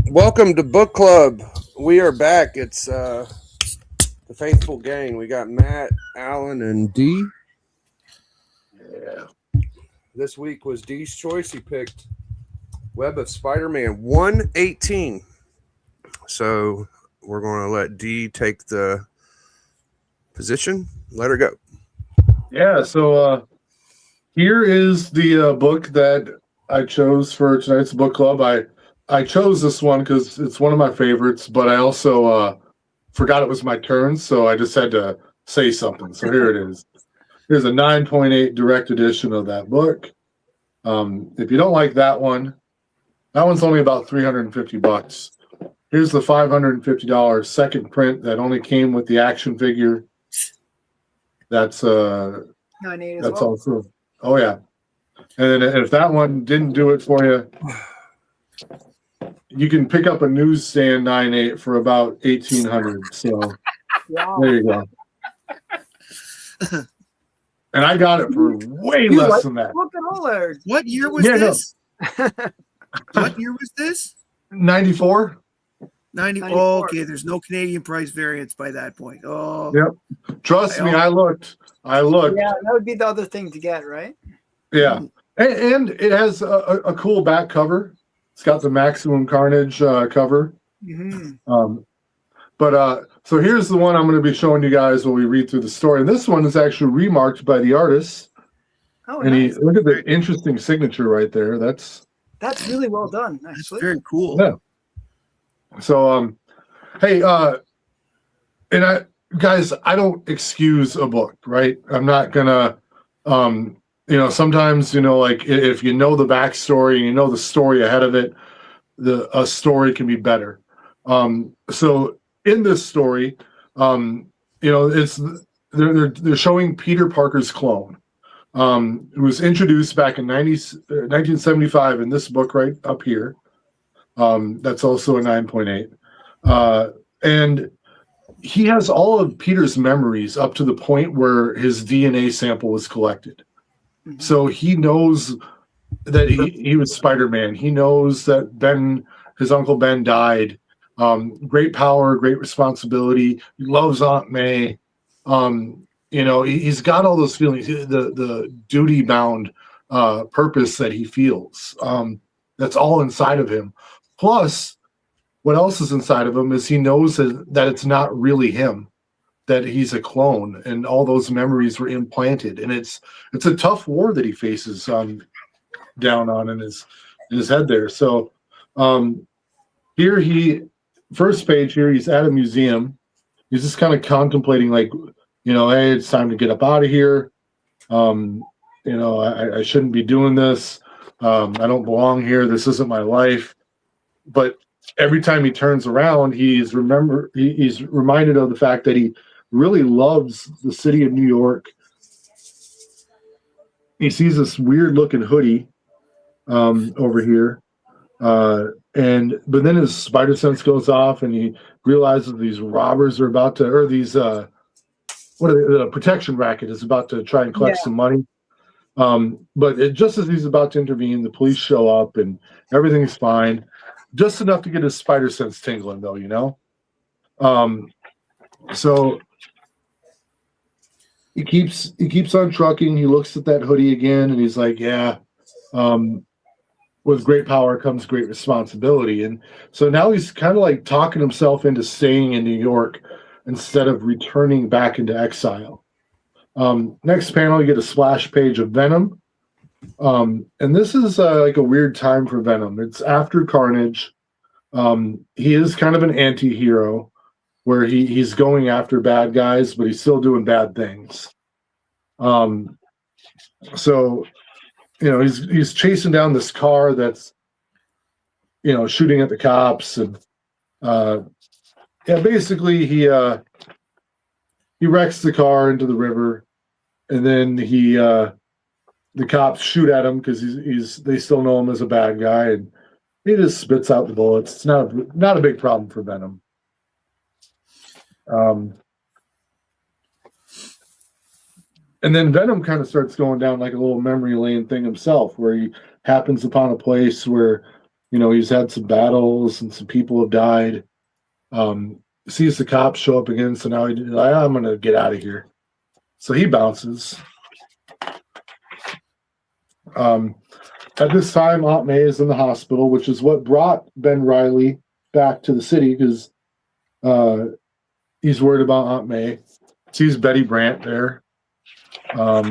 Welcome to Book Club. We are back. It's the faithful gang. We got Matt, Alan, and D. Yeah. This week was D's choice. He picked Web of Spider-Man 118. So we're going to let D take the position. Let her go. Yeah. So here is the book that I chose for tonight's book club. I chose this one because it's one of my favorites, but I also forgot it was my turn, so I just had to say something. So here it is. Here's a 9.8 direct edition of that book. If you don't like that one's only about $350. Here's the $550 second print that only came with the action figure. That's 9.8 as that's well. also, oh yeah. And then if that one didn't do it for you, you can pick up a newsstand 9.8 for about $1,800. So Wow. there you go. And I got it for way You less like than that. Look at all there. What year was Yeah, no. this? What year was this? 94. 90. 94. Oh, okay. There's no Canadian price variance by that point. Oh, Yep. Trust me, I looked. Yeah, that would be the other thing to get, right? Yeah. And it has a cool back cover. It's got the Maximum Carnage cover. Mm-hmm. So here's the one I'm going to be showing you guys while we read through the story. And this one is actually remarked by the artist. Oh, And nice. look at the interesting signature right there. That's That's really well done, that's actually. very cool. yeah. So hey, and I don't excuse a book, right? I'm not gonna sometimes, like if you know the backstory and you know the story ahead of it, a story can be better. So in this story, it's they're showing Peter Parker's clone. It was introduced back in 1975 in this book right up here. That's also a 9.8. And he has all of Peter's memories up to the point where his DNA sample was collected. Mhm. So he knows that he was Spider-Man. He knows that his Uncle Ben died. Great power, great responsibility. He loves Aunt May. He's got all those feelings, the duty-bound purpose that he feels. That's all inside of him. Plus, what else is inside of him is he knows that it's not really him, that he's a clone, and all those memories were implanted. And it's a tough war that he faces down on in his head there. So first page here, he's at a museum. He's just kind of contemplating, like, hey, it's time to get up out of here. I shouldn't be doing this. I don't belong here. This isn't my life. But every time he turns around, he's reminded of the fact that he really loves the city of New York. He sees this weird looking hoodie over here. But then his spider sense goes off and he realizes these robbers are about to, or these, the protection racket is about to try and collect some money. But just as he's about to intervene, the police show up and everything's fine. Just enough to get his spider sense tingling, though, So he keeps on trucking. He looks at that hoodie again, and he's like, "Yeah, with great power comes great responsibility." And so now he's kind of like talking himself into staying in New York instead of returning back into exile. Next panel, you get a splash page of Venom. And this is like a weird time for Venom. It's after Carnage. He is kind of an anti-hero where he's going after bad guys, but he's still doing bad things. So he's chasing down this car that's shooting at the cops, and basically he wrecks the car into the river, and then the cops shoot at him because they still know him as a bad guy, and he just spits out the bullets. It's not a big problem for Venom. And then Venom kind of starts going down like a little memory lane thing himself, where he happens upon a place where He's had some battles and some people have died. Sees the cops show up again, so now he's like, I'm going to get out of here. So he bounces. At this time, Aunt May is in the hospital, which is what brought Ben Riley back to the city because he's worried about Aunt May. Sees Betty Brant there. So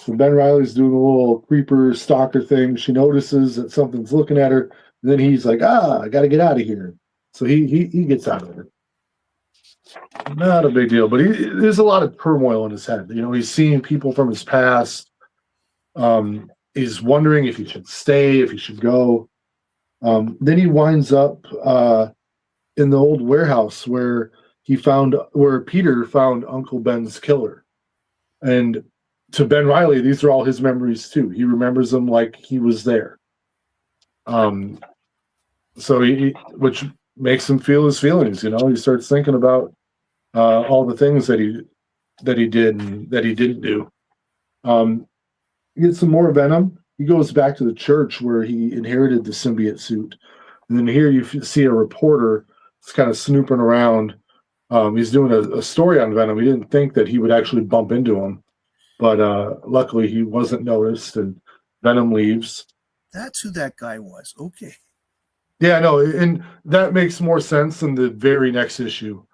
Ben Riley's doing a little creeper stalker thing. She notices that something's looking at her. And then he's like, I got to get out of here. So he gets out of there. Not a big deal, but there's a lot of turmoil in his head. He's seeing people from his past. He's wondering if he should stay, if he should go. Then he winds up in the old warehouse where Peter found Uncle Ben's killer. And to Ben Riley, these are all his memories too. He remembers them like he was there. So which makes him feel his feelings. He starts thinking about all the things that he did and that he didn't do. He gets some more venom. He goes back to the church where he inherited the symbiote suit. And then here you see a reporter that's kind of snooping around. He's doing a story on Venom. He didn't think that he would actually bump into him. But luckily he wasn't noticed, and Venom leaves. That's who that guy was. Okay. Yeah, no, and that makes more sense in the very next issue.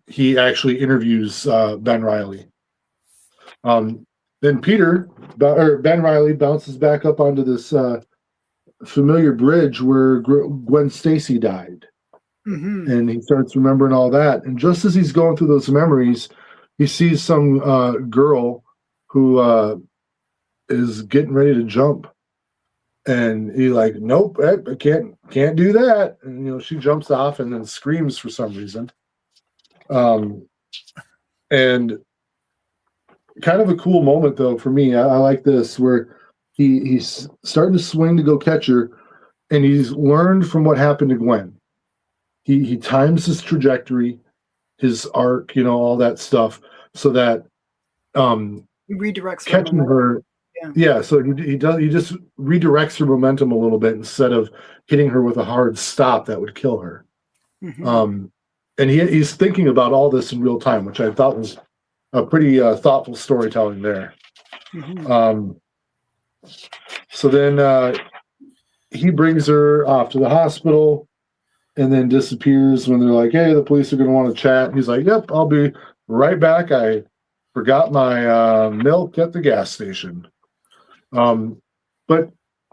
He actually interviews Ben Riley. Then Ben Riley bounces back up onto this familiar bridge where Gwen Stacy died. Mm-hmm. And he starts remembering all that. And just as he's going through those memories, he sees some girl who is getting ready to jump. And he's like, nope, I can't do that. And, she jumps off and then screams for some reason. And kind of a cool moment, though, for me. I like this, where he's starting to swing to go catch her, and he's learned from what happened to Gwen. He times his trajectory, his arc, all that stuff, so that He redirects catching her. Yeah, so he just redirects her momentum a little bit instead of hitting her with a hard stop that would kill her. Mm-hmm. And he's thinking about all this in real time, which I thought was a pretty thoughtful storytelling there. Mm-hmm. So then he brings her off to the hospital and then disappears when they're like, hey, the police are going to want to chat. He's like, yep, I'll be right back. I forgot my milk at the gas station. But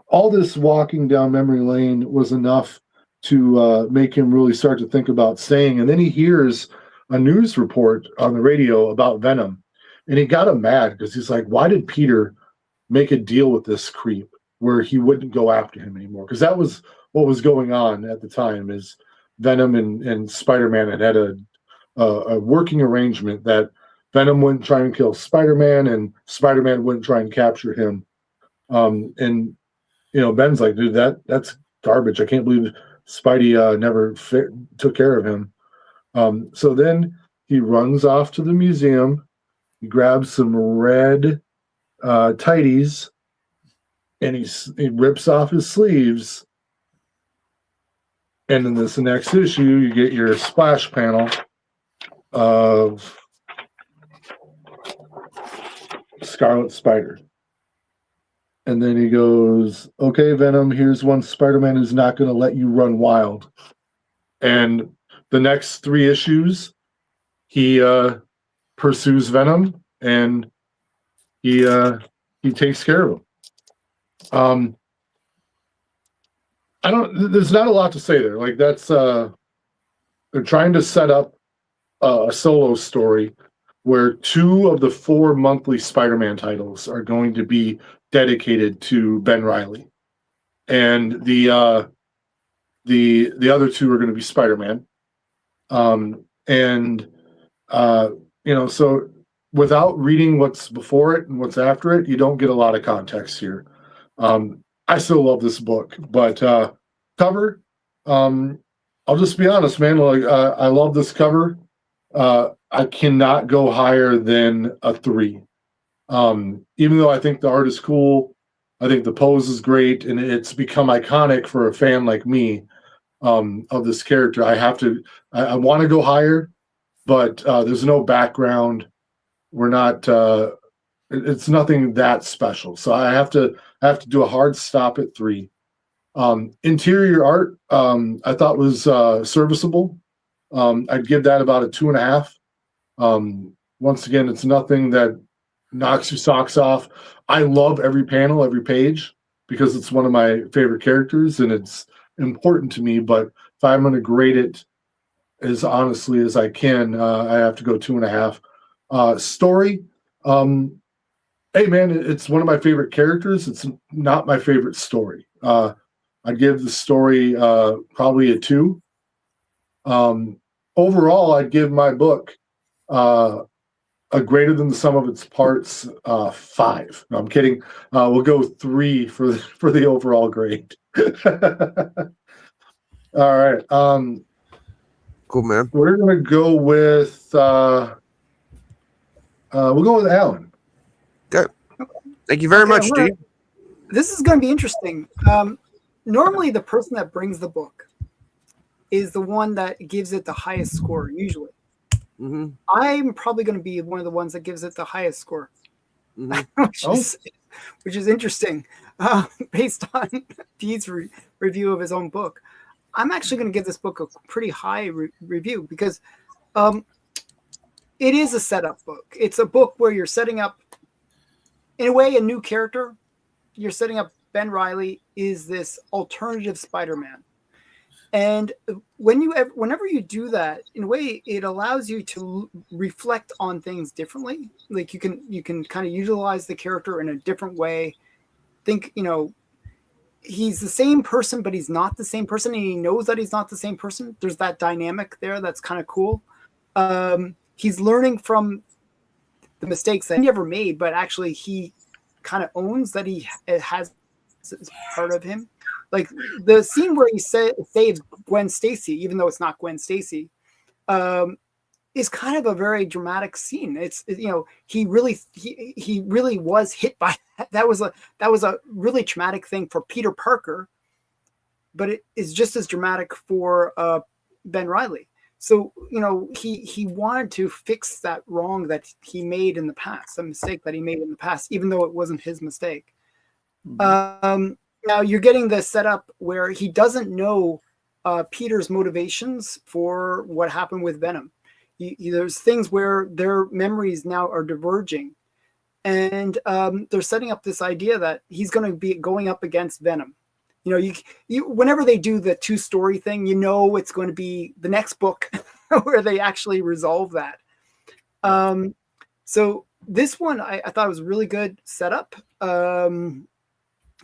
all this walking down memory lane was enough to make him really start to think about staying. And then he hears a news report on the radio about Venom. And he got him mad because he's like, why did Peter make a deal with this creep where he wouldn't go after him anymore? Because that was what was going on at the time, is Venom and Spider-Man had a working arrangement that Venom wouldn't try and kill Spider-Man and Spider-Man wouldn't try and capture him. And Ben's like, dude, that's garbage. I can't believe Spidey never took care of him. So then he runs off to the museum. He grabs some red tighties and he rips off his sleeves. And in this next issue, you get your splash panel of Scarlet Spider. And then he goes, okay, Venom, here's one Spider-Man who's not going to let you run wild. And the next 3 issues, he pursues Venom and he takes care of him. There's not a lot to say there. Like, that's they're trying to set up a solo story where 2 of the 4 monthly Spider-Man titles are going to be dedicated to Ben Riley, and the other 2 are going to be Spider-Man. So without reading what's before it and what's after it, you don't get a lot of context here. I still love this book, but cover, I'll just be honest, man. Like, I love this cover. I cannot go higher than a 3. Even though I think the art is cool, I think the pose is great, and it's become iconic for a fan like me of this character. I want to go higher, but there's no background. We're not. It's nothing that special. So I have to do a hard stop at 3. Interior art, I thought was serviceable. I'd give that about a 2.5. Once again, it's nothing that knocks your socks off. I love every panel, every page, because it's one of my favorite characters and it's important to me. But if I'm going to grade it as honestly as I can, I have to go 2.5. Story, hey man, it's one of my favorite characters. It's not my favorite story. I'd give the story probably a 2. Overall, I'd give my book a greater than the sum of its parts 5. No, I'm kidding. We'll go 3 for the overall grade. All right. Cool, man. We're gonna go with we'll go with Alan. Good. Thank you very much, well, Dee. This is going to be interesting. Normally, the person that brings the book is the one that gives it the highest score, usually. Mm-hmm. I'm probably going to be one of the ones that gives it the highest score, Mm-hmm. which is interesting based on Dee's review of his own book. I'm actually going to give this book a pretty high review because it is a setup book. It's a book where you're setting up, in a way, a new character. You're setting up Ben Reilly is this alternative Spider-Man. And whenever you do that, in a way, it allows you to reflect on things differently. Like you can kind of utilize the character in a different way. Think, he's the same person, but he's not the same person, and he knows that he's not the same person. There's that dynamic there that's kind of cool. He's learning from the mistakes that he never made, but actually he kind of owns that it has as part of him. Like the scene where he saves Gwen Stacy, even though it's not Gwen Stacy, is kind of a very dramatic scene. He really was hit by that. That was a really traumatic thing for Peter Parker, but it is just as dramatic for Ben Reilly. So he wanted to fix that wrong that he made in the past, a mistake that he made in the past, even though it wasn't his mistake. Mm-hmm. Now you're getting the setup where he doesn't know Peter's motivations for what happened with Venom. There's things where their memories now are diverging, and they're setting up this idea that he's going to be going up against Venom. Whenever they do the 2-story thing, it's going to be the next book where they actually resolve that. So this one, I thought was really good setup.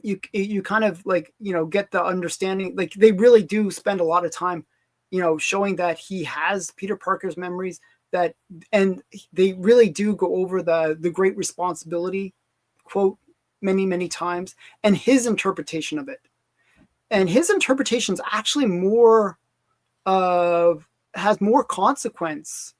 You kind of get the understanding, like they really do spend a lot of time, showing that he has Peter Parker's memories, and they really do go over the great responsibility quote many, many times, and his interpretation of it. And his interpretation is actually has more consequence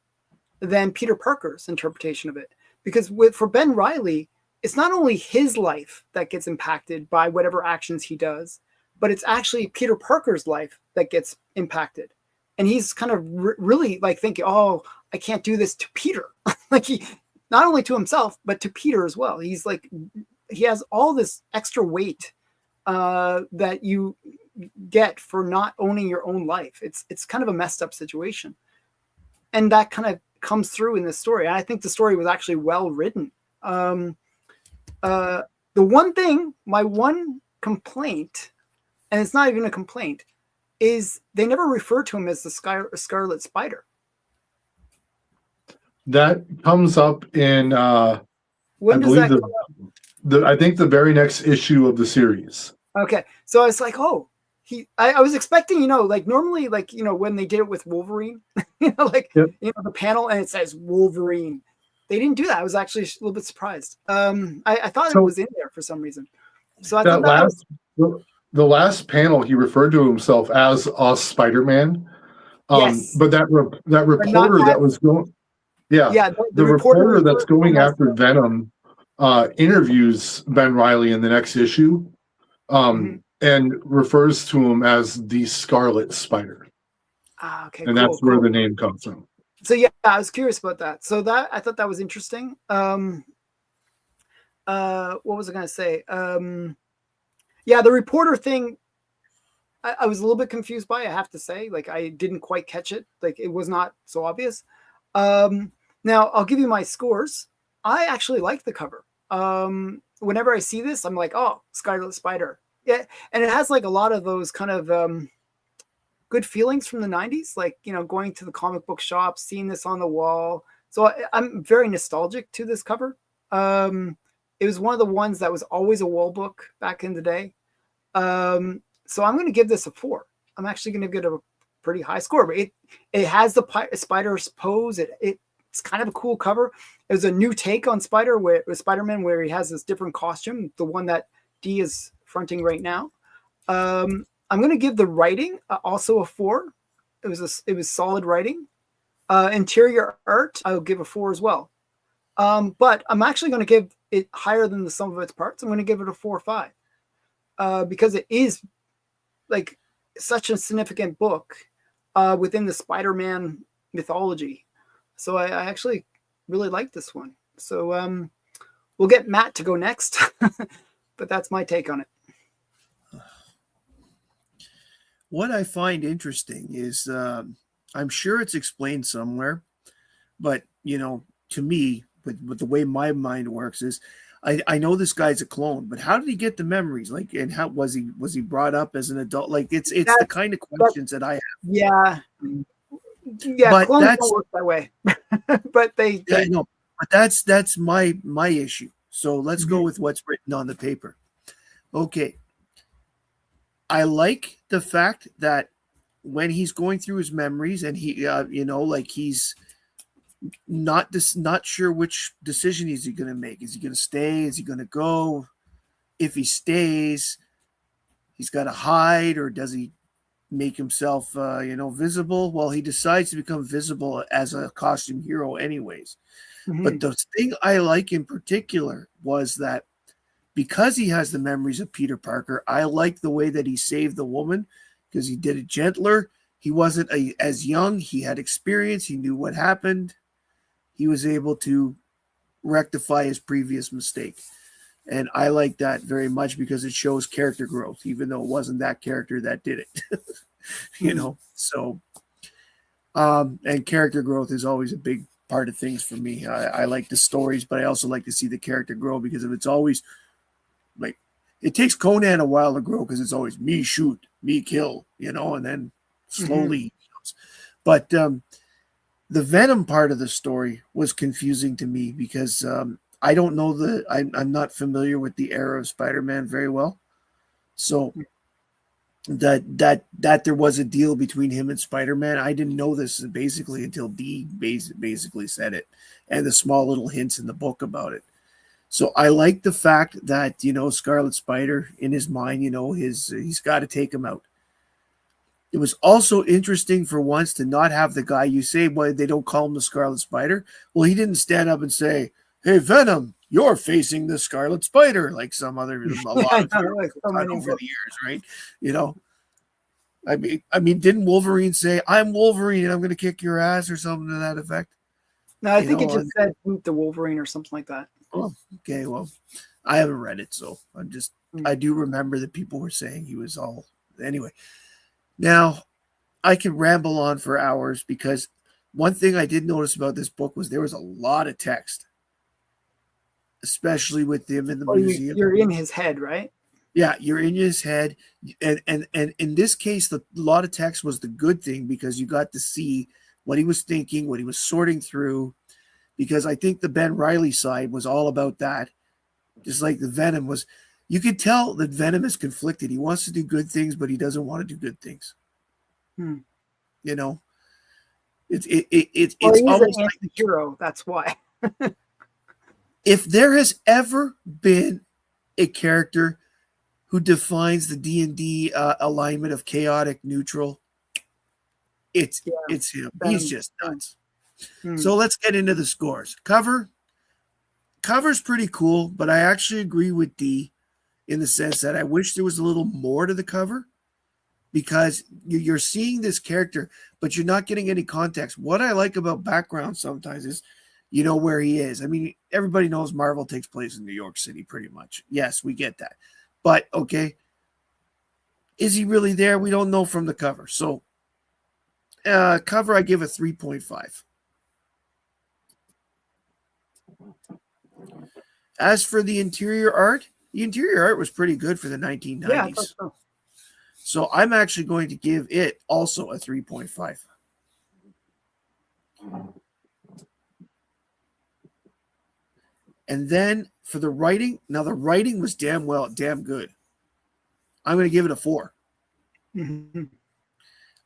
than Peter Parker's interpretation of it. Because for Ben Reilly, it's not only his life that gets impacted by whatever actions he does, but it's actually Peter Parker's life that gets impacted. And he's kind of really like thinking, oh, I can't do this to Peter. Like he, not only to himself, but to Peter as well. He's like, he has all this extra weight that you get for not owning your own life. It's kind of a messed up situation. And that kind of comes through in this story. I think the story was actually well written. The one thing, my one complaint, and it's not even a complaint, is they never refer to him as the Scarlet Spider. That comes up in when does that come up? I think the very next issue of the series. Okay, so I was like, oh, I was expecting, like normally, like when they did it with Wolverine, the panel and it says Wolverine. They didn't do that. I was actually a little bit surprised. I thought it was in there for some reason. So I thought the last panel he referred to himself as a Spider-Man. Yes. But that reporter that was going, the reporter that's going after Venom interviews Ben Reilly in the next issue, and refers to him as the Scarlet Spider. Okay, And cool, that's where cool. the name comes from. So yeah, I was curious about that. So that I thought that was interesting. What was I going to say? Yeah, the reporter thing, I was a little bit confused by, I have to say. Like, I didn't quite catch it. Like, it was not so obvious. Now, I'll give you my scores. I actually like the cover. Whenever I see this, I'm like, oh, Scarlet Spider. Yeah, and it has like a lot of those kind of good feelings from the 90s, like, you know, going to the comic book shop, seeing this on the wall. So I'm very nostalgic to this cover. It was one of the ones that was always a wall book back in the day. So I'm going to give this a 4. I'm actually going to give it a pretty high score. But it has the spider's pose. It's kind of a cool cover. It was a new take on Spider-Man, where he has this different costume, the one that D is fronting right now. I'm going to give the writing also a 4. It was solid writing. Interior art, I'll give a 4 as well. But I'm actually going to give it higher than the sum of its parts. I'm going to give it a 4 or 5 because it is like such a significant book within the Spider-Man mythology. So I actually really like this one. So we'll get Matt to go next, but that's my take on it. What I find interesting is I'm sure it's explained somewhere, but, you know, to me, with the way my mind works is I know this guy's a clone, but how did he get the memories? Like, and how was he brought up as an adult? Like, it's the kind of questions that I have. Yeah. Yeah, but clones that's don't work that way. But they no, but that's my issue. So let's go with what's written on the paper. Okay. I like the fact that when he's going through his memories and he, you know, like he's not sure which decision is he going to make. Is he going to stay? Is he going to go? If he stays, he's got to hide, or does he make himself, visible? Well, he decides to become visible as a costume hero anyways. But the thing I like in particular was that because he has the memories of Peter Parker, I like the way that he saved the woman because he did it gentler. He wasn't as young. He had experience. He knew what happened. He was able to rectify his previous mistake. And I like that very much because it shows character growth, even though it wasn't that character that did it. You know, so and character growth is always a big part of things for me. I like the stories, but I also like to see the character grow, because if it's always like, it takes Conan a while to grow because it's always me shoot, me kill, you know, and then slowly. But the Venom part of the story was confusing to me because I don't know I'm not familiar with the era of Spider-Man very well. So that there was a deal between him and Spider-Man, I didn't know this basically until D basically said it, and the small little hints in the book about it. So I like the fact that, you know, Scarlet Spider, in his mind, you know, he's got to take him out. It was also interesting for once to not have the guy, you say, why they don't call him the Scarlet Spider. Well, he didn't stand up and say, "Hey, Venom, you're facing the Scarlet Spider," like a lot of like so many over the years, right? You know, I mean, didn't Wolverine say, "I'm Wolverine and I'm going to kick your ass," or something to that effect? No, I think it just said "Meet the Wolverine" or something like that. Oh, okay, well, I haven't read it, so I do remember that people were saying he was all anyway. Now, I can ramble on for hours because one thing I did notice about this book was there was a lot of text, especially with him in the museum. You're in his head, right? Yeah, you're in his head. And in this case, a lot of text was the good thing because you got to see what he was thinking, what he was sorting through, because I think the Ben Reilly side was all about that. Just like the Venom was. You could tell that Venom is conflicted. He wants to do good things, but he doesn't want to do good things. You know, it's almost an like anti-hero. That's why. If there has ever been a character who defines the D&D alignment of chaotic neutral, it's him. He's just nuts. So let's get into the scores. Cover, cover's pretty cool, but I actually agree with D in the sense that I wish there was a little more to the cover, because you're seeing this character, but you're not getting any context. What I like about background sometimes is you know where he is. I mean, everybody knows Marvel takes place in New York City pretty much. Yes, we get that. But, okay, is he really there? We don't know from the cover. So, cover, I give a 3.5. As for the interior art was pretty good for the 1990s. Yeah, I thought so. So I'm actually going to give it also a 3.5. And then for the writing, now the writing was damn good. I'm going to give it a 4. Mm-hmm.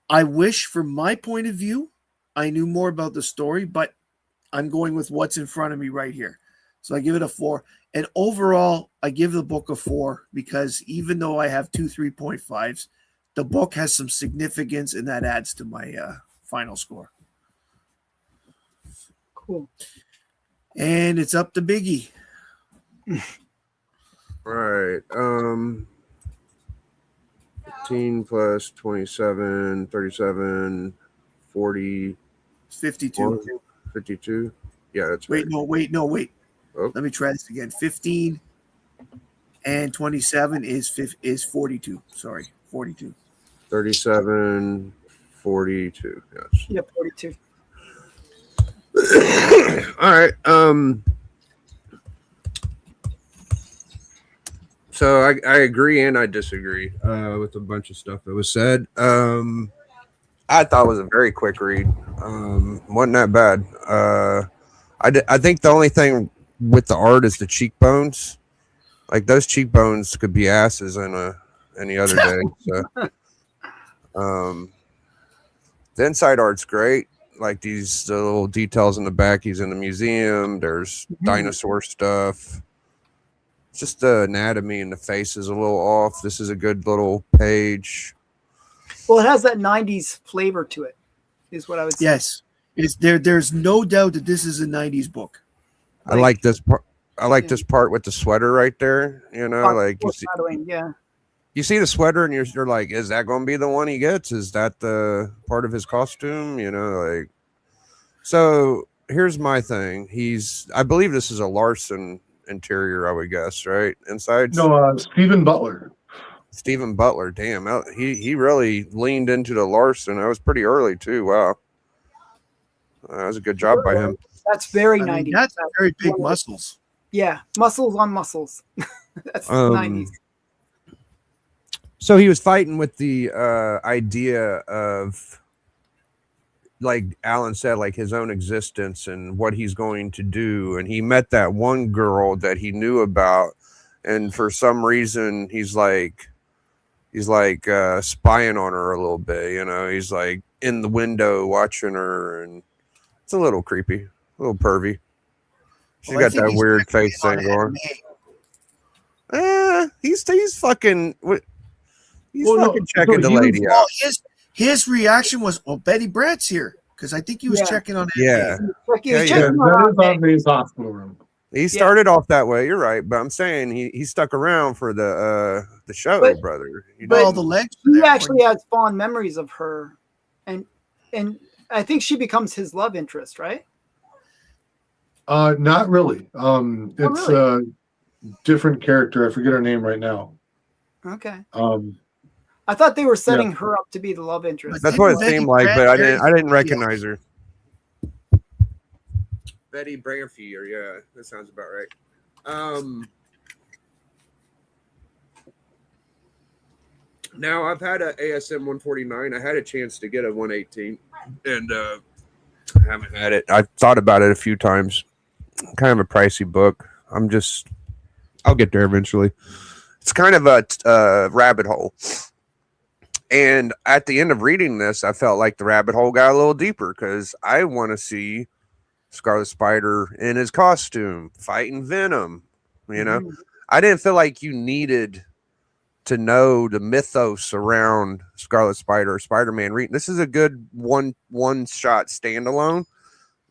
I wish, from my point of view, I knew more about the story, but I'm going with what's in front of me right here. So I give it a 4. And overall, I give the book a 4 because even though I have 2 3.5s, the book has some significance, and that adds to my final score. Cool. And it's up to Biggie. Right. 15 plus 27, 37, 40, 52. 52. Yeah, that's right. Wait. Oh. Let me try this again. 15 and 27 is 42. Sorry, 42. 37, 42. Yes. Yeah, 42. All right. So I agree and I disagree with a bunch of stuff that was said. I thought it was a very quick read. Wasn't that bad. I think the only thing with the art is the cheekbones. Like those cheekbones could be asses in any other day. So, the inside art's great. Like the little details in the back. He's in the museum. There's dinosaur stuff. It's just the anatomy and the face is a little off. This is a good little page. Well, it has that 90s flavor to it, is what I would say. Yes. There's no doubt that this is a 90s book. I like this part. I like this part with the sweater right there. You know, like you see the sweater and you're like, is that going to be the one he gets? Is that the part of his costume? You know, like, so here's my thing. I believe this is a Larson interior, I would guess, right? Inside? No, Stephen Butler. Stephen Butler, damn, he really leaned into the Larson. That was pretty early too. Wow, that was a good job by him. That's very 90s. That's very big muscles. Yeah, muscles on muscles. That's 90s. So he was fighting with the idea of, like Alan said, like his own existence and what he's going to do. And he met that one girl that he knew about, and for some reason he's like spying on her a little bit. You know, he's like in the window watching her, and it's a little creepy, a little pervy. She's got that weird face thing going. He's fucking. He's fucking checking the lady out. His reaction was, "Oh, Betty Brant's here," because I think he was checking on it. Yeah, that is on May's hospital room. He started off that way. You're right, but I'm saying he stuck around for the show, brother. All the legs. He actually has fond memories of her, and I think she becomes his love interest, right? Not really. It's a different character. I forget her name right now. Okay. I thought they were setting her up to be the love interest. That's what it seemed like, but I didn't recognize her. Betty Brantford, yeah, that sounds about right. Now I've had a ASM 149. I had a chance to get a 118, and I haven't had it. I've thought about it a few times. Kind of a pricey book. I'll get there eventually. It's kind of a rabbit hole. And at the end of reading this, I felt like the rabbit hole got a little deeper because I want to see Scarlet Spider in his costume fighting Venom. You know, I didn't feel like you needed to know the mythos around Scarlet Spider or Spider-Man. This is a good one shot standalone.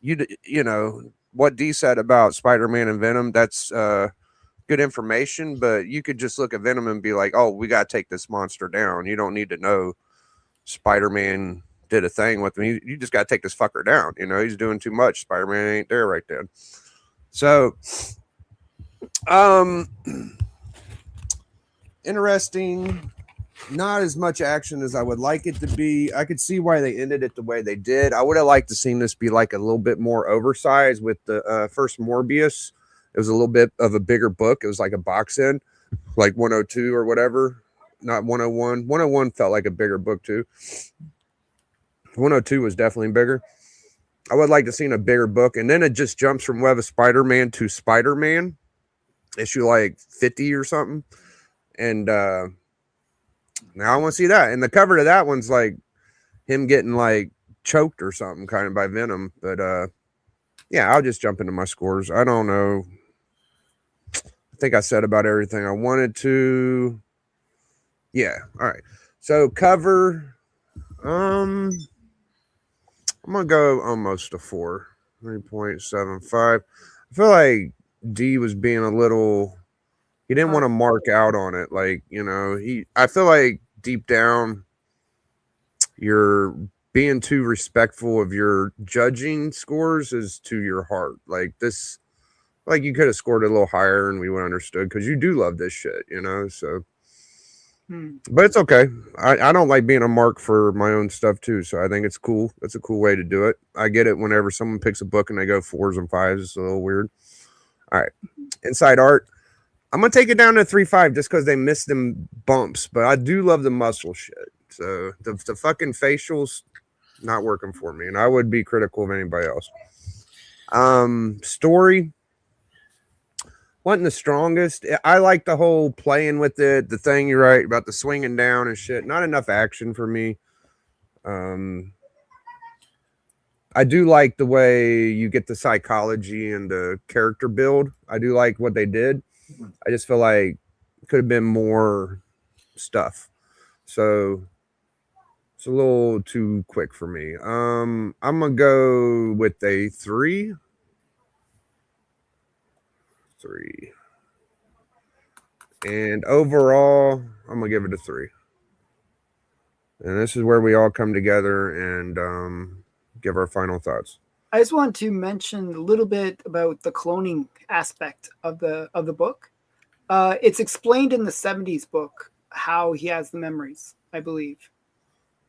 You know, what D said about Spider-Man and Venom, that's good information, but you could just look at Venom and be like, oh, we got to take this monster down. You don't need to know Spider-Man did a thing with him. You just got to take this fucker down. You know, he's doing too much. Spider-Man ain't there right then. So, interesting. Not as much action as I would like it to be. I could see why they ended it the way they did. I would have liked to seen this be like a little bit more oversized with the first Morbius. It was a little bit of a bigger book. It was like a box end, like 102 or whatever. Not 101. 101 felt like a bigger book too. 102 was definitely bigger. I would like to seen a bigger book. And then it just jumps from Web of Spider-Man to Spider-Man. Issue like 50 or something. And now I want to see that. And the cover to that one's like him getting like choked or something kind of by Venom. But yeah, I'll just jump into my scores. I don't know. I think I said about everything I wanted to. Yeah. All right. So cover. I'm gonna go almost a 4. 3.75. I feel like D was being a little. He didn't want to mark out on it. Like, you know, I feel like deep down you're being too respectful of your judging scores as to your heart. Like this, like you could have scored a little higher and we would have understood because you do love this shit, you know? So, but it's okay. I don't like being a mark for my own stuff too. So I think it's cool. That's a cool way to do it. I get it whenever someone picks a book and they go 4s and 5s. It's a little weird. All right. Inside art. I'm going to take it down to 3.5 just because they missed them bumps. But I do love the muscle shit. So the fucking facials not working for me. And I would be critical of anybody else. Story wasn't the strongest. I like the whole playing with it. The thing you're right about the swinging down and shit. Not enough action for me. I do like the way you get the psychology and the character build. I do like what they did. I just feel like it could have been more stuff. So it's a little too quick for me. I'm gonna go with a 3. 3. And overall, I'm gonna give it a 3. And this is where we all come together and give our final thoughts. I just want to mention a little bit about the cloning aspect of the book. It's explained in the 70s book how he has the memories, I believe.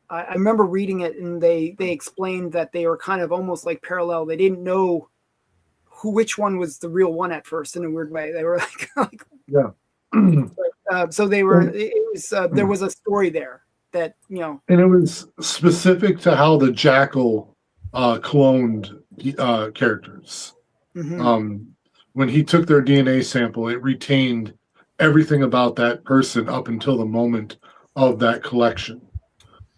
I remember reading it, and they explained that they were kind of almost like parallel. They didn't know which one was the real one at first in a weird way. They were like Yeah. So they were. It was there was a story there that, you know, And it was specific to how the Jackal cloned characters. When he took their DNA sample, it retained everything about that person up until the moment of that collection.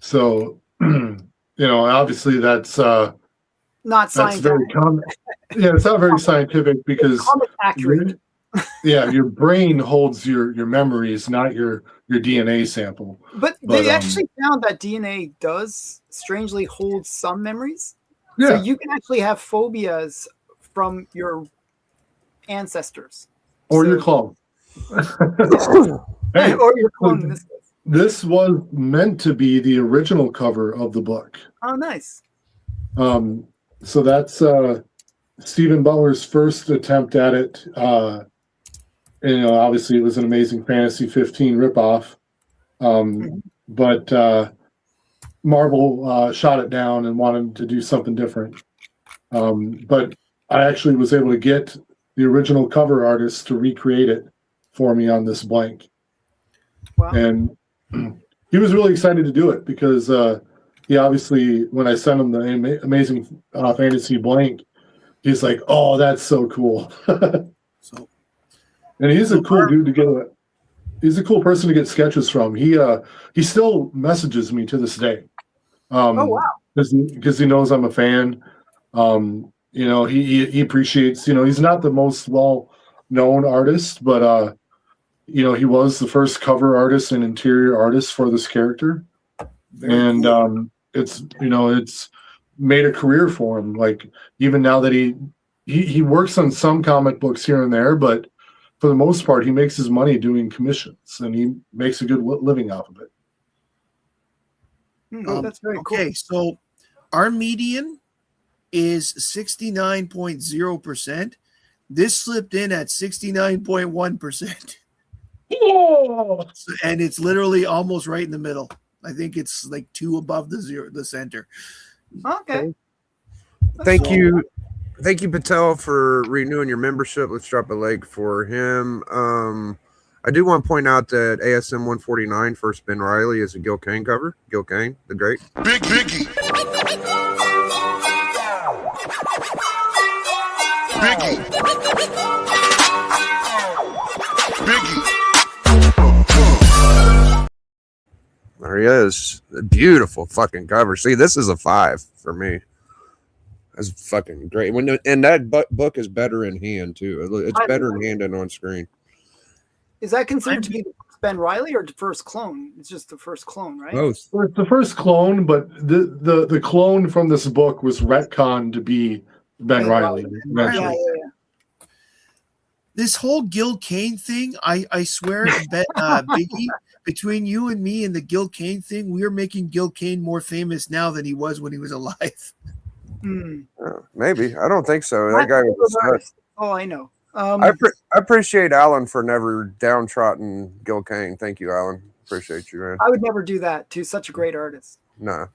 So, you know, obviously that's not that's scientific. very common. Yeah, it's not very scientific because Comic accurate. yeah, your brain holds your memories, not your DNA sample. But they actually found that DNA does strangely hold some memories. Yeah. So you can actually have phobias from your ancestors. Or your clone. Hey, or your clone in this case. This was meant to be the original cover of the book. Oh, nice. So that's Stephen Butler's first attempt at it. And, you know, obviously it was an Amazing Fantasy 15 ripoff. But Marvel shot it down and wanted to do something different. But I actually was able to get the original cover artist to recreate it for me on this blank. Wow. And he was really excited to do it because he obviously, when I sent him the Amazing Fantasy blank, he's like, "Oh, that's so cool." So, and he's a cool dude to get. He's a cool person to get sketches from. He still messages me to this day. Oh wow! Because he knows I'm a fan. You know, he appreciates. You know, he's not the most well-known artist, but you know, he was the first cover artist and interior artist for this character. And it's, you know, it's made a career for him. Like, even now that he he works on some comic books here and there, but for the most part, he makes his money doing commissions, and he makes a good living off of it. That's very cool. Okay, so our median is 69.0%. This slipped in at 69.1%. And it's literally almost right in the middle. I think it's like 2 above the center. Okay. Thank you. Thank you, Patel, for renewing your membership. Let's drop a like for him. I do want to point out that ASM 149 First Ben Riley is a Gil Kane cover. Gil Kane, the great. Big Biggie. Biggie. Biggie. There he is. A beautiful fucking cover. See, this is a 5 for me. That's fucking great. And that book is better in hand too. It's better in hand than on screen. Is that considered to be the Ben Riley or the first clone? It's just the first clone, right? Both. Well, it's the first clone, but the clone from this book was retconned to be Ben Riley. Yeah. This whole Gil Kane thing, I swear, Biggie, between you and me and the Gil Kane thing, we're making Gil Kane more famous now than he was when he was alive. Maybe. I don't think so. That guy was. Oh, I know. I appreciate Alan for never downtrodden Gil Kane. Thank you, Alan. Appreciate you, man. I would never do that to such a great artist. No.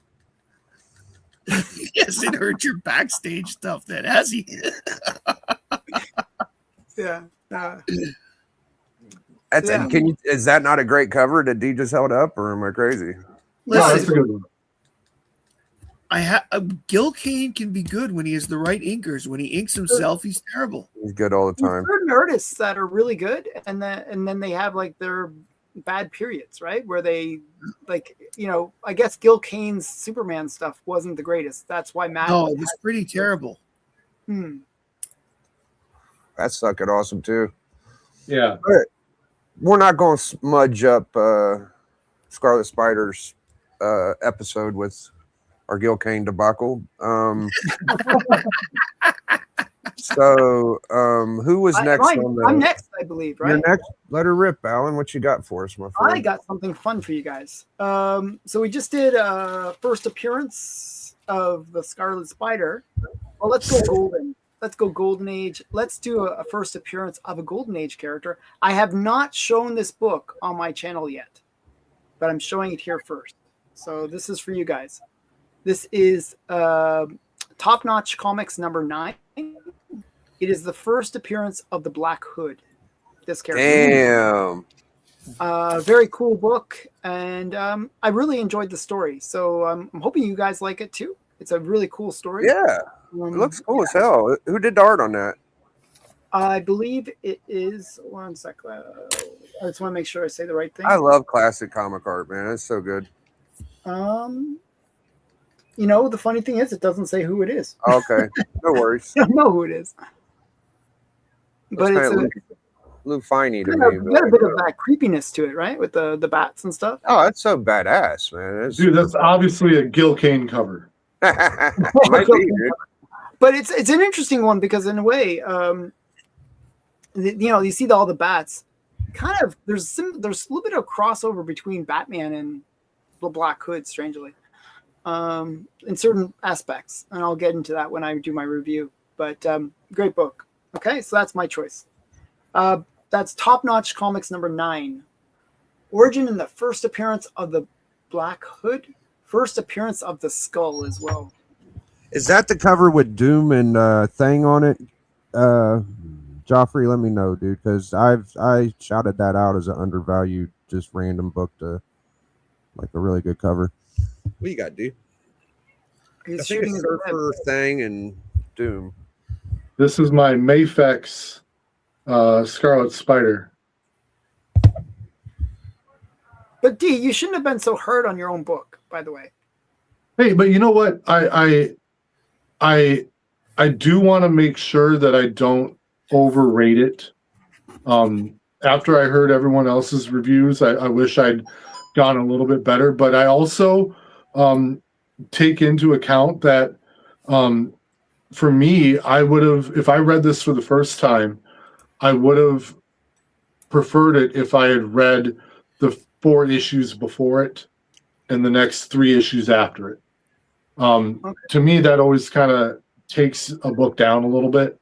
He hasn't heard your backstage stuff then, has he? Yeah. Is that not a great cover that D just held up, or am I crazy? No, that's a good one. Gil Kane can be good when he has the right inkers. When he inks himself, he's terrible. He's good all the time. There's certain artists that are really good, and then they have like their bad periods, right? Where they like, I guess Gil Kane's Superman stuff wasn't the greatest. That's why Matt. No, it was pretty terrible. That sucked awesome too. Yeah. But we're not going to smudge up Scarlet Spider's episode with our Gil Kane debacle. So who was next on the? I'm next, I believe, right? You're next. Let her rip, Alan. What you got for us, my friend? I got something fun for you guys. So we just did a first appearance of the Scarlet Spider. Well, let's go golden. Let's go Golden Age. Let's do a first appearance of a Golden Age character. I have not shown this book on my channel yet, but I'm showing it here first. So this is for you guys. This is Top Notch Comics number 9. It is the first appearance of the Black Hood. This character. Damn. Very cool book, and I really enjoyed the story. So I'm hoping you guys like it too. It's a really cool story. Yeah. It looks cool as hell. Who did the art on that? I believe it is. One sec. I just want to make sure I say the right thing. I love classic comic art, man. It's so good. The funny thing is, it doesn't say who it is. Okay, no worries. I don't know who it is. But it's Luke Finey to me. got a bit of that creepiness to it, right? With the bats and stuff. Oh, that's so badass, man. Dude, that's obviously a Gil Kane cover. Might be, dude. But it's an interesting one because in a way, you see all the bats. Kind of there's a little bit of crossover between Batman and the Black Hood, strangely, in certain aspects, and I'll get into that when I do my review. But great book. Okay, so that's my choice. That's Top Notch Comics number 9. Origin in the first appearance of the Black Hood, first appearance of the Skull as well. Is that the cover with Doom and Thing on it? Joffrey, let me know, dude, because I shouted that out as an undervalued, just random book to like a really good cover. What you got, dude? He's I think it's Surfer, Thing, and Doom. This is my Mafex Scarlet Spider. But D, you shouldn't have been so hard on your own book, by the way. Hey, but you know what? I do want to make sure that I don't overrate it. After I heard everyone else's reviews, I wish I'd gone a little bit better. But I also take into account that for me, I would have, if I read this for the first time, I would have preferred it if I had read the 4 issues before it and the next 3 issues after it. To me, that always kind of takes a book down a little bit.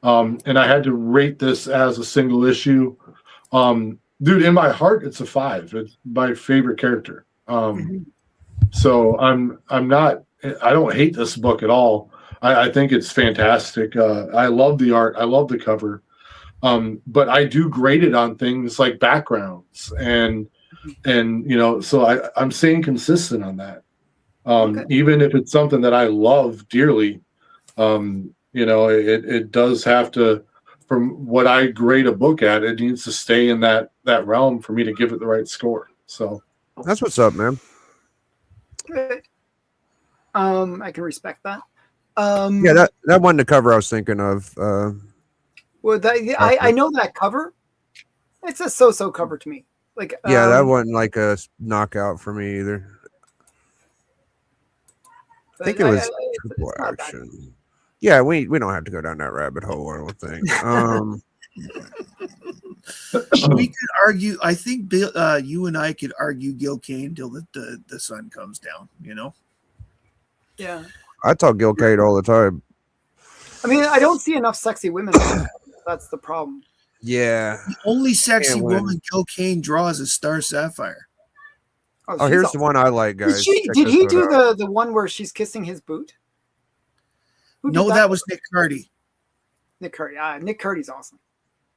And I had to rate this as a single issue. Dude, in my heart, it's a 5. It's my favorite character. So I'm not, I don't hate this book at all. I think it's fantastic. I love the art. I love the cover. But I do grade it on things like backgrounds and so I'm staying consistent on that. Even if it's something that I love dearly, it does have to, from what I grade a book at, it needs to stay in that realm for me to give it the right score. So That's what's up, man. I can respect that. Yeah, that wasn't the cover I was thinking of. Well, I know that cover. It's a so-so cover to me. Like, Yeah, that wasn't like a knockout for me either. I think it was triple action. Yeah, we don't have to go down that rabbit hole, I don't think. We could argue. I think Bill, you and I could argue Gil Kane until the sun comes down. Yeah. I talk Gil Kane all the time. I mean, I don't see enough sexy women. That's the problem. Yeah. The only sexy Can't win. woman Gil Kane draws is Star Sapphire. Oh, here's the one I like, guys. Did he do the one where she's kissing his boot? No, that was Nick Cardy. Nick Cardy. Nick Cardy's awesome.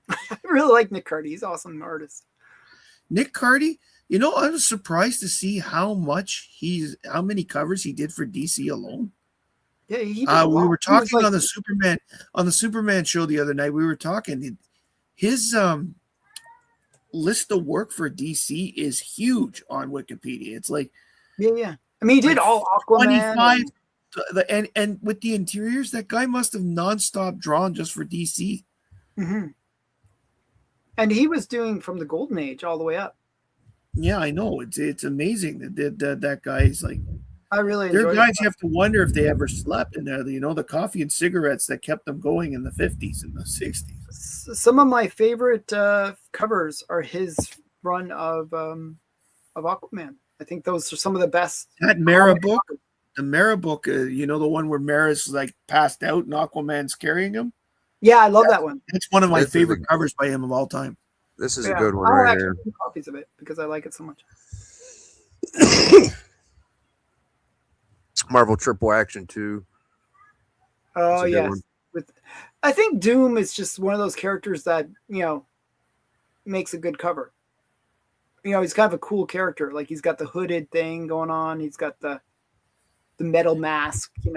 I really like Nick Cardy. He's an awesome artist. Nick Cardy, I was surprised to see how many covers he did for DC alone. Yeah, he we were talking on the Superman show the other night. We were talking. His list of work for DC is huge on Wikipedia. It's like yeah. I mean, he did all Aquaman. 25 and with the interiors, that guy must have nonstop drawn just for DC. Mm-hmm. And he was doing from the Golden Age all the way up. Yeah, I know. It's amazing that guy's like. I really. There are guys you have to wonder if they ever slept in there. The coffee and cigarettes that kept them going in the 50s and the 60s. Some of my favorite covers are his run of Aquaman. I think those are some of the best. That Mara book. The Mara book, the one where Mara's like passed out and Aquaman's carrying him. Yeah, I love that one. It's one of my favorite covers by him of all time. This is a good one right here. I have copies of it because I like it so much. Marvel Triple Action 2. Oh yes. I think Doom is just one of those characters that makes a good cover. He's kind of a cool character. Like he's got the hooded thing going on. He's got the metal mask. Kind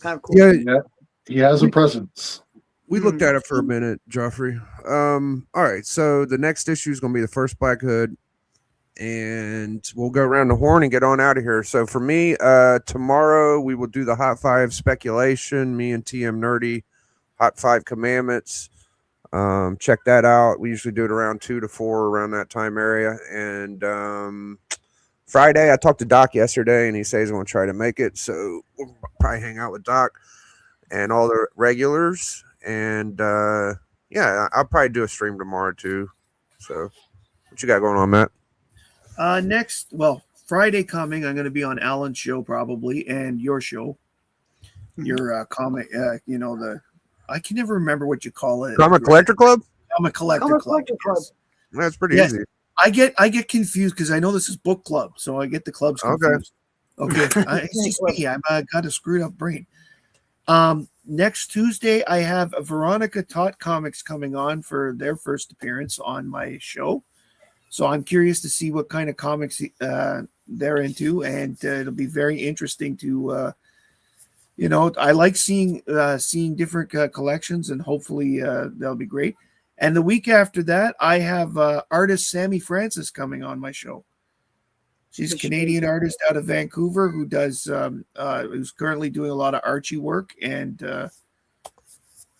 of cool. Yeah, he has a presence. We looked at it for a minute, Joffrey. All right, so the next issue is going to be the first Black Hood, and we'll go around the horn and get on out of here. So for me, tomorrow we will do the Hot 5 speculation. Me and TM Nerdy, Hot 5 Commandments. Check that out. We usually do it around 2 to 4 around that time area. And Friday, I talked to Doc yesterday, and he says he's going to try to make it. So we'll probably hang out with Doc and all the regulars. And yeah, I'll probably do a stream tomorrow too. So what you got going on, Matt? Friday coming, I'm going to be on Alan's show probably, and your show, your comic, I can never remember what you call it. Comic Collector Club? Comic Collector Club. That's pretty easy. I get confused because I know this is book club, so I get the clubs confused. Okay. It's just me. I've got a screwed up brain. Next Tuesday, I have Veronica Tot Comics coming on for their first appearance on my show. So I'm curious to see what kind of comics they're into, and it'll be very interesting to, I like seeing different collections, and hopefully that'll be great. And the week after that, I have artist Sammy Francis coming on my show. She's a Canadian artist out of Vancouver who does who's currently doing a lot of Archie work, and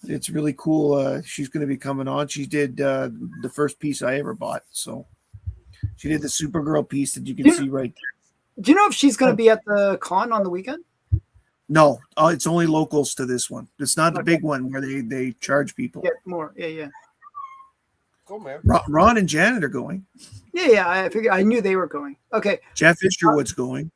it's really cool. She's going to be coming on. She did the first piece I ever bought, so she did the Supergirl piece that you can see right there. Do you know if she's going to be at the con on the weekend? No, it's only locals to this one. It's not the big one where they charge people. Get more. Yeah. Cool, man. Ron and Janet are going. Yeah. I figured. I knew they were going. Okay. Jeff Isherwood's going.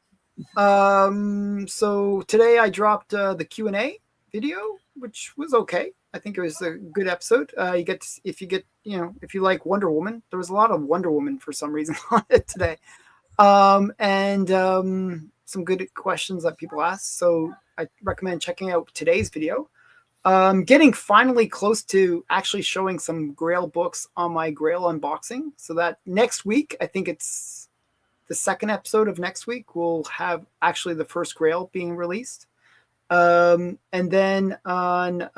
So today I dropped the Q&A video, which was okay. I think it was a good episode. If you like Wonder Woman, there was a lot of Wonder Woman for some reason on it today. And some good questions that people asked. So I recommend checking out today's video. Getting finally close to actually showing some Grail books on my Grail unboxing. So that next week, I think it's the second episode of next week, we'll have actually the first Grail being released. And then on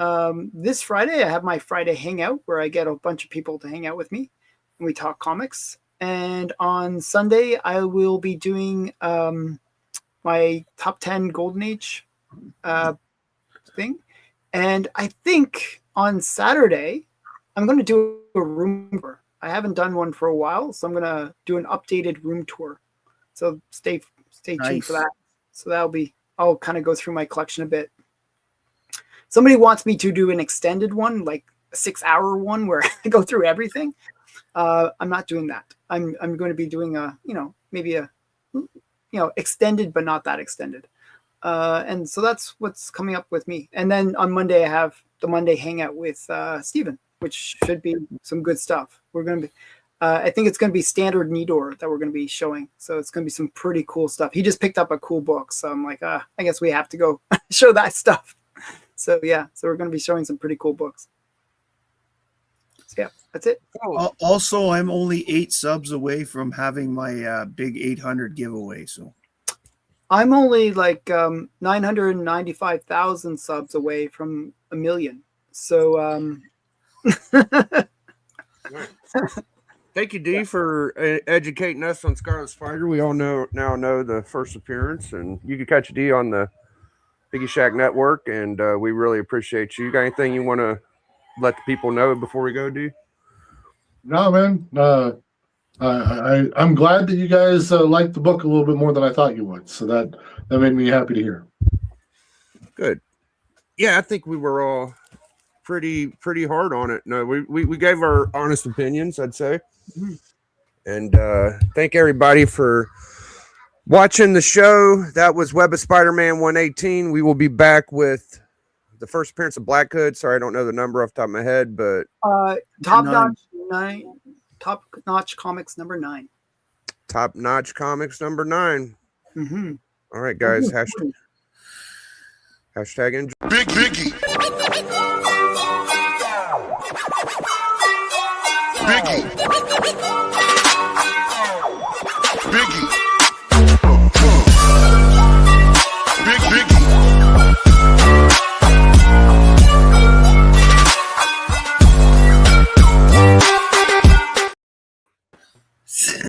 this Friday, I have my Friday hangout where I get a bunch of people to hang out with me and we talk comics. And on Sunday, I will be doing my top 10 Golden Age thing. And I think on Saturday, I'm going to do a room tour. I haven't done one for a while, so I'm going to do an updated room tour. So stay tuned for that. So I'll kind of go through my collection a bit. Somebody wants me to do an extended one, like a 6-hour one where I go through everything. I'm not doing that. I'm going to be doing maybe a extended, but not that extended. And so that's what's coming up with me. And then on Monday, I have the Monday hangout with Steven, which should be some good stuff. We're going to be, I think it's going to be standard Nidor that we're going to be showing. So it's going to be some pretty cool stuff. He just picked up a cool book. So I'm like, I guess we have to go show that stuff. So yeah, so we're going to be showing some pretty cool books. So yeah, that's it. Also, I'm only 8 subs away from having my big 800 giveaway. So I'm only like 995,000 subs away from 1 million. So Thank you, Dee, for educating us on Scarlet Spider. We all now know the first appearance, and you can catch Dee on the Biggie Shack Network, and we really appreciate you. You got anything you want to let the people know before we go, Dee? No, man. I'm glad that you guys liked the book a little bit more than I thought you would. So that made me happy to hear. Good. Yeah, I think we were all pretty hard on it. No, we gave our honest opinions, I'd say. And thank everybody for watching the show. That was Web of Spider-Man 118. We will be back with the first appearance of Black Hood. Sorry, I don't know the number off the top of my head, but Top Notch Comics number 9. Top Notch Comics number 9. Mm-hmm. All right, guys. Hashtag enjoy. Biggie. Biggie.